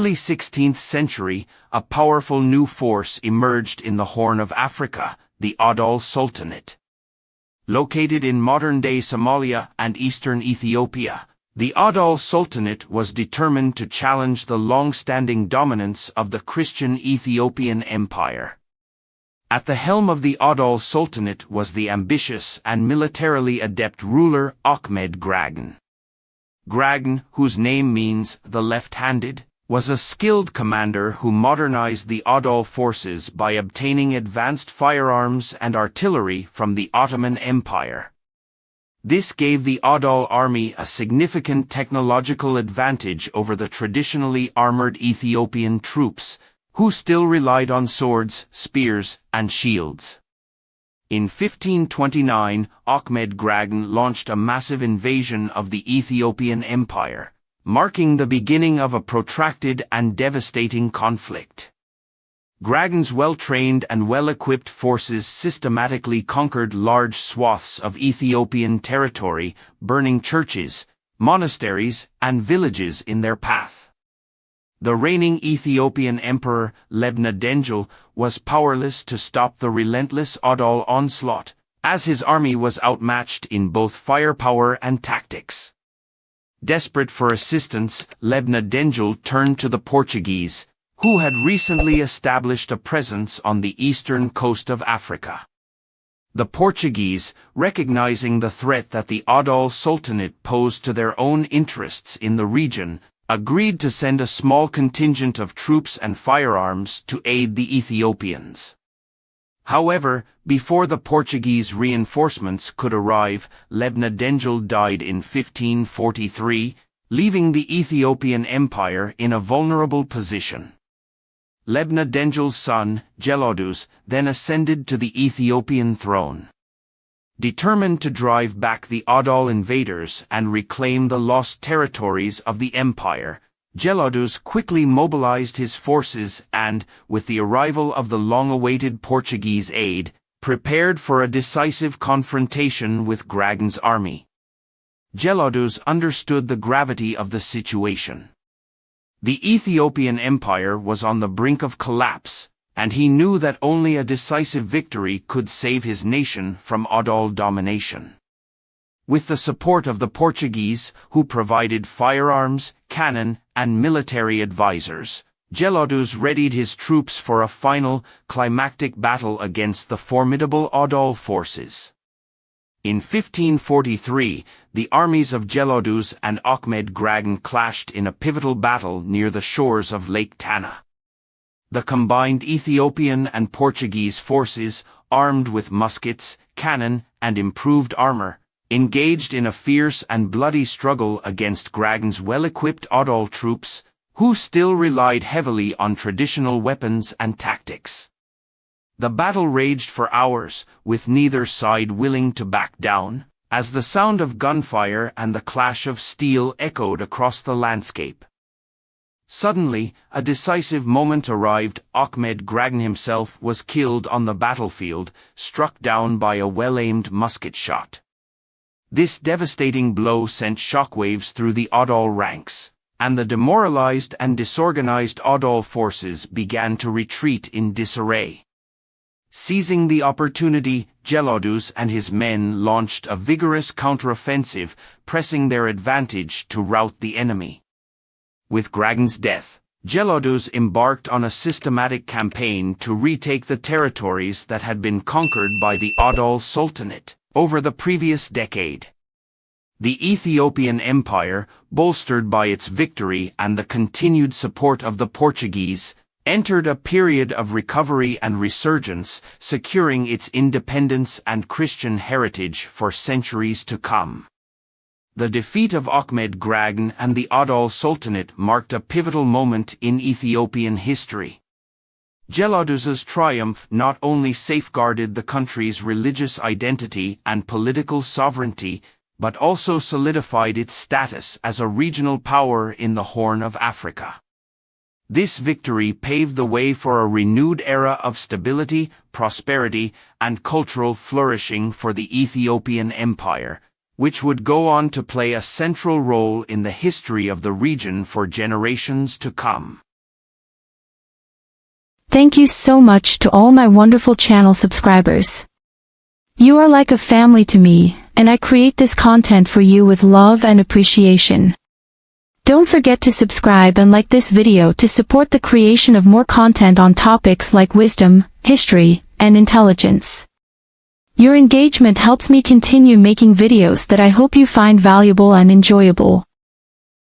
early 16th century, a powerful new force emerged in the Horn of Africa, the Adal Sultanate. Located in modern-day Somalia and eastern Ethiopia, the Adal Sultanate was determined to challenge the long-standing dominance of the Christian Ethiopian Empire. At the helm of the Adal Sultanate was the ambitious and militarily adept ruler Ahemed Gragn. Gragn, whose name means the left-handed, was a skilled commander who modernized the Adal forces by obtaining advanced firearms and artillery from the Ottoman Empire. This gave the Adal army a significant technological advantage over the traditionally armored Ethiopian troops, who still relied on swords, spears, and shields. In 1529, Ahemed Gragn launched a massive invasion of the Ethiopian Empire, marking the beginning of a protracted and devastating conflict. Gragn's well-trained and well-equipped forces systematically conquered large swaths of Ethiopian territory, burning churches, monasteries, and villages in their path. The reigning Ethiopian emperor, Lebna Dengel, was powerless to stop the relentless Adal onslaught, as his army was outmatched in both firepower and tactics. Desperate for assistance, Lebna Dengel turned to the Portuguese, who had recently established a presence on the eastern coast of Africa. The Portuguese, recognizing the threat that the Adal Sultanate posed to their own interests in the region, agreed to send a small contingent of troops and firearms to aid the Ethiopians. However, before the Portuguese reinforcements could arrive, Lebna Dengel died in 1543, leaving the Ethiopian Empire in a vulnerable position. Lebna Dengel's son, Gelawdewos, then ascended to the Ethiopian throne. Determined to drive back the Adal invaders and reclaim the lost territories of the empire, Gelawdewos quickly mobilized his forces and, with the arrival of the long-awaited Portuguese aid, prepared for a decisive confrontation with Gragn's army. Gelawdewos understood the gravity of the situation. The Ethiopian Empire was on the brink of collapse, and he knew that only a decisive victory could save his nation from Adal domination. With the support of the Portuguese, who provided firearms, cannon, and military advisors, Gelawdewos readied his troops for a final, climactic battle against the formidable Adal forces. In 1543, the armies of Gelawdewos and Ahemed Gragn clashed in a pivotal battle near the shores of Lake Tana. The combined Ethiopian and Portuguese forces, armed with muskets, cannon, and improved armor, engaged in a fierce and bloody struggle against Gragn's well-equipped Adal troops, who still relied heavily on traditional weapons and tactics. The battle raged for hours, with neither side willing to back down, as the sound of gunfire and the clash of steel echoed across the landscape. Suddenly, a decisive moment arrived. Ahemed Gragn himself was killed on the battlefield, struck down by a well-aimed musket shot. This devastating blow sent shockwaves through the Adal ranks, and the demoralized and disorganized Adal forces began to retreat in disarray. Seizing the opportunity, Gelawdewos and his men launched a vigorous counteroffensive, pressing their advantage to rout the enemy. With Gragn's death, Gelawdewos embarked on a systematic campaign to retake the territories that had been conquered by the Adal Sultanate over the previous decade. The Ethiopian Empire, bolstered by its victory and the continued support of the Portuguese, entered a period of recovery and resurgence, securing its independence and Christian heritage for centuries to come. The defeat of Ahemed Gragn and the Adal Sultanate marked a pivotal moment in Ethiopian history. Gelawdewos's triumph not only safeguarded the country's religious identity and political sovereignty, but also solidified its status as a regional power in the Horn of Africa. This victory paved the way for a renewed era of stability, prosperity, and cultural flourishing for the Ethiopian Empire, which would go on to play a central role in the history of the region for generations to come. Thank you so much to all my wonderful channel subscribers. You are like a family to me, and I create this content for you with love and appreciation. Don't forget to subscribe and like this video to support the creation of more content on topics like wisdom, history, and intelligence. Your engagement helps me continue making videos that I hope you find valuable and enjoyable.